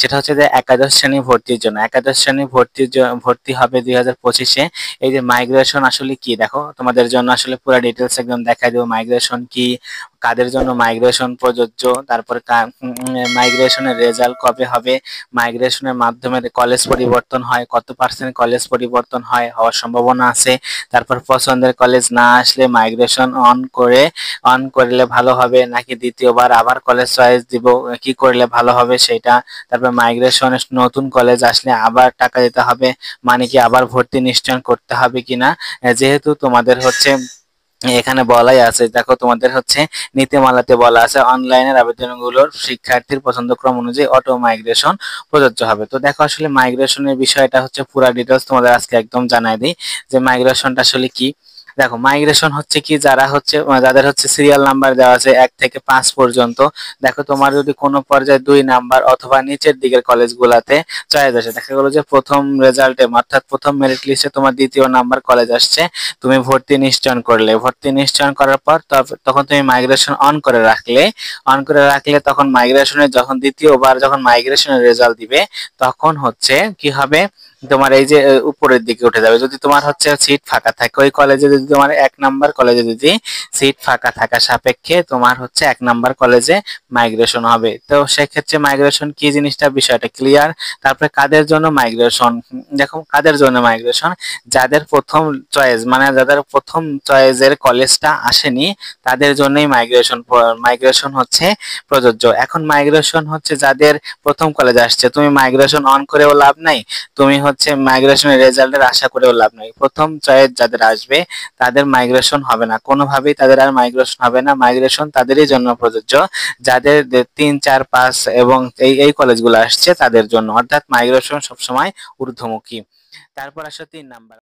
সেটা হচ্ছে যে একাদশ শ্রেণী ভর্তির জন্য। একাদশ শ্রেণী ভর্তি হবে 2025-এ। এই যে মাইগ্রেশন আসলে কি, দেখো তোমাদের জন্য আসলে পুরো ডিটেলস একদম দেখাই দেবো মাইগ্রেশন কি, কাদের জন্য মাইগ্রেশন প্রযোজ্য, তারপর মাইগ্রেশনের রেজাল্ট কবে হবে, মাইগ্রেশনের মাধ্যমে কলেজ পরিবর্তন হয়, কত পার্সেন্ট কলেজ পরিবর্তন হওয়ার সম্ভাবনা আছে, তারপর পছন্দের কলেজ না আসলে মাইগ্রেশন অন করলে ভালো হবে নাকি দ্বিতীয়বার আবার কলেজ চয়েস দিব, কি করলে ভালো হবে সেটা, তারপর মাইগ্রেশন নতুন কলেজ আসলে আবার টাকা দিতে হবে, মানে কি আবার ভর্তি নিশ্চয় করতে হবে কিনা। যেহেতু তোমাদের হচ্ছে এখানে বলাই আছে, দেখো তোমাদের হচ্ছে নীতিমালাতে বলা আছে অনলাইনের আবেদনগুলোর শিক্ষার্থীর পছন্দক্রম অনুযায়ী অটো মাইগ্রেশন প্রযোজ্য হবে। তো দেখো আসলে মাইগ্রেশনের বিষয়টা হচ্ছে পুরো ডিটেলস তোমাদের আজকে একদম জানাই দিই যে মাইগ্রেশনটা আসলে কি। দেখো মাইগ্রেশন হচ্ছে কি, যাদের হচ্ছে সিরিয়াল নাম্বার দেওয়া আছে 1 থেকে 5 পর্যন্ত। দেখো তোমার যদি কোনো পর্যায়ে 2 নাম্বার অথবা নিচের দিকের কলেজগুলোতে চয়েস আসে, দেখা গেলো যে প্রথম রেজাল্টে অর্থাৎ প্রথম মেরিট লিস্টে তোমার দ্বিতীয় নাম্বার কলেজ আসছে, তুমি ভর্তি নিশ্চয়ন করলে, ভর্তি নিশ্চয়ন করার পর তখন তুমি মাইগ্রেশন অন করে রাখলে তখন মাইগ্রেশনের যখন দ্বিতীয়বার যখন মাইগ্রেশনের রেজাল্ট দিবে তখন হচ্ছে কি হবে, তোমার এই যে উপরের দিকে উঠে যাবে। যদি তোমার হচ্ছে সিট ফাঁকা থাকে ওই কলেজে, যদি তোমার 1 নাম্বার কলেজে যদি সিট ফাঁকা থাকা সাপেক্ষে তোমার হচ্ছে 1 নাম্বার কলেজে মাইগ্রেশন হবে। তো সেক্ষেত্রে মাইগ্রেশন কি জিনিসটা বিষয়টা ক্লিয়ার। তারপরে কাদের জন্য মাইগ্রেশন, দেখো কাদের জন্য মাইগ্রেশন, যাদের প্রথম চয়েস মানে যাদের প্রথম চয়েসের কলেজটা আসেনি তাদের জন্যই মাইগ্রেশন হচ্ছে প্রযোজ্য। এখন মাইগ্রেশন হচ্ছে যাদের প্রথম কলেজ আসছে, তুমি মাইগ্রেশন অন করেও লাভ নাই, তুমি হচ্ছে মাইগ্রেশনের রেজাল্টের আশা করেও লাভ নাই। প্রথম চয়েস যাদের আসবে তাদের মাইগ্রেশন হবে না, কোনোভাবেই তাদের আর মাইগ্রেশন হবে না। মাইগ্রেশন তাদেরই জন্য প্রযোজ্য যাদের 3, 4, 5 এবং এই কলেজগুলো আসছে তাদের জন্য, অর্থাৎ মাইগ্রেশন সবসময় ঊর্ধ্বমুখী। তারপর আসো 3 নাম্বার।